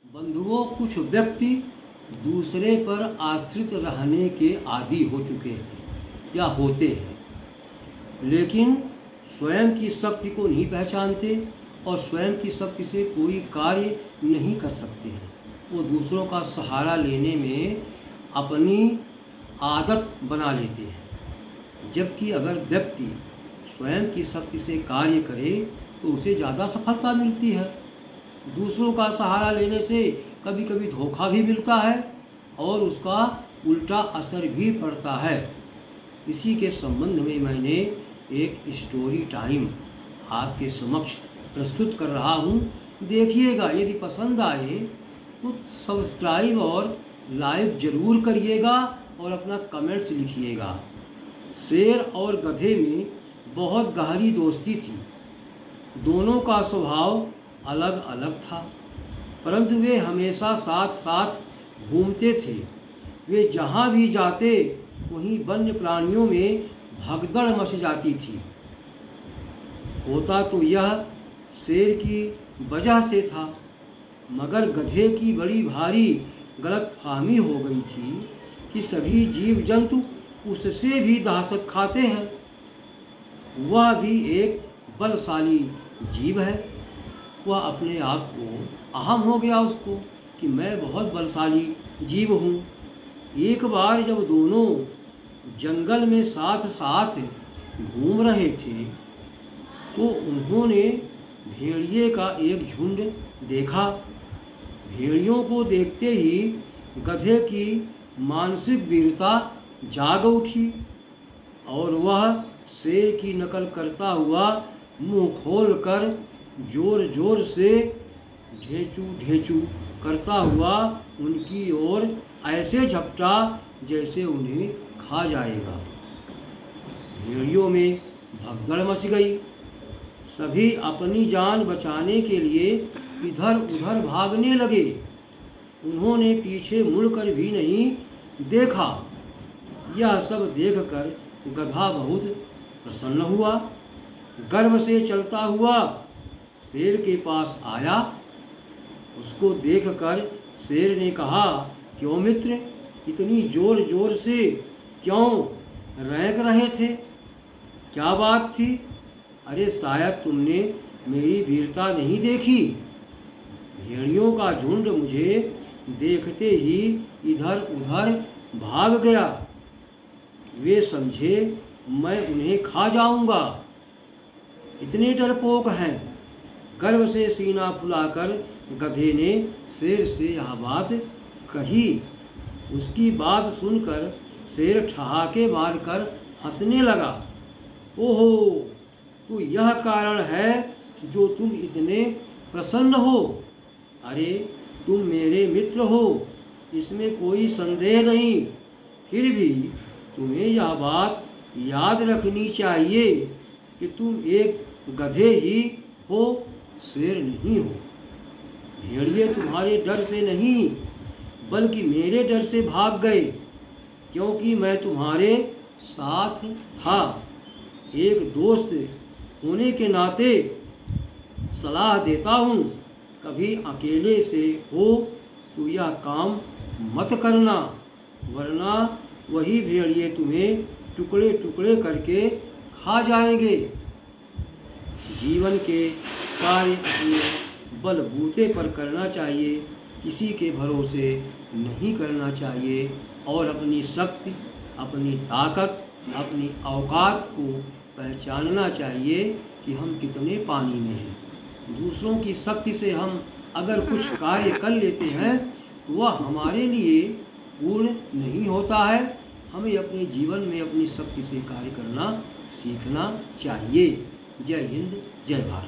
बंधुओं, कुछ व्यक्ति दूसरे पर आश्रित रहने के आदी हो चुके हैं या होते हैं, लेकिन स्वयं की शक्ति को नहीं पहचानते और स्वयं की शक्ति से कोई कार्य नहीं कर सकते हैं। वो दूसरों का सहारा लेने में अपनी आदत बना लेते हैं, जबकि अगर व्यक्ति स्वयं की शक्ति से कार्य करे तो उसे ज़्यादा सफलता मिलती है। दूसरों का सहारा लेने से कभी कभी धोखा भी मिलता है और उसका उल्टा असर भी पड़ता है। इसी के संबंध में मैंने एक स्टोरी टाइम आपके समक्ष प्रस्तुत कर रहा हूँ। देखिएगा, यदि पसंद आए तो सब्सक्राइब और लाइक ज़रूर करिएगा और अपना कमेंट्स लिखिएगा। शेर और गधे में बहुत गहरी दोस्ती थी। दोनों का स्वभाव अलग अलग था, परंतु वे हमेशा साथ साथ घूमते थे। वे जहाँ भी जाते वहीं वन्य प्राणियों में भगदड़ मच जाती थी। होता तो यह शेर की वजह से था, मगर गधे की बड़ी भारी गलतफहमी हो गई थी कि सभी जीव जंतु उससे भी दहशत खाते हैं। वह भी एक बलशाली जीव है। वह अपने आप को अहम हो गया उसको कि मैं बहुत बलशाली जीव हूँ। एक बार जब दोनों जंगल में साथ साथ घूम रहे थे तो उन्होंने भेड़िए का एक झुंड देखा। भेड़ियों को देखते ही गधे की मानसिक वीरता जाग उठी और वह शेर की नकल करता हुआ मुंह खोलकर जोर जोर से ढेचू ढेचू करता हुआ उनकी ओर ऐसे झपटा जैसे उन्हें खा जाएगा। भेड़ियों में भगदड़ मच गई। सभी अपनी जान बचाने के लिए इधर उधर भागने लगे। उन्होंने पीछे मुड़कर भी नहीं देखा। यह सब देखकर गधा बहुत प्रसन्न हुआ। गर्व से चलता हुआ शेर के पास आया। उसको देखकर शेर ने कहा, क्यों मित्र, इतनी जोर जोर से क्यों रैंक रहे थे? क्या बात थी? अरे शायद तुमने मेरी वीरता नहीं देखी। भेड़ियों का झुंड मुझे देखते ही इधर उधर भाग गया। वे समझे मैं उन्हें खा जाऊंगा। इतने डरपोक हैं। गर्व से सीना फुलाकर गधे ने शेर से यह बात कही। उसकी बात सुनकर शेर ठहाके मारकर हंसने लगा। ओहो, तो यह कारण है जो तुम इतने प्रसन्न हो। अरे तुम मेरे मित्र हो, इसमें कोई संदेह नहीं। फिर भी तुम्हें यह बात याद रखनी चाहिए कि तुम एक गधे ही हो, शेर नहीं हो। भेड़िए तुम्हारे डर से नहीं बल्कि मेरे डर से भाग गए, क्योंकि मैं तुम्हारे साथ था। एक दोस्त होने के नाते सलाह देता हूँ, कभी अकेले से हो तो यह काम मत करना, वरना वही भेड़िए तुम्हें टुकड़े टुकड़े करके खा जाएंगे। जीवन के कार्य अपने बलबूते पर करना चाहिए, किसी के भरोसे नहीं करना चाहिए और अपनी शक्ति, अपनी ताकत, अपनी औकात को पहचानना चाहिए कि हम कितने पानी में हैं। दूसरों की शक्ति से हम अगर कुछ कार्य कर लेते हैं तो वह हमारे लिए पूर्ण नहीं होता है। हमें अपने जीवन में अपनी शक्ति से कार्य करना सीखना चाहिए। जय हिंद, जय भारत।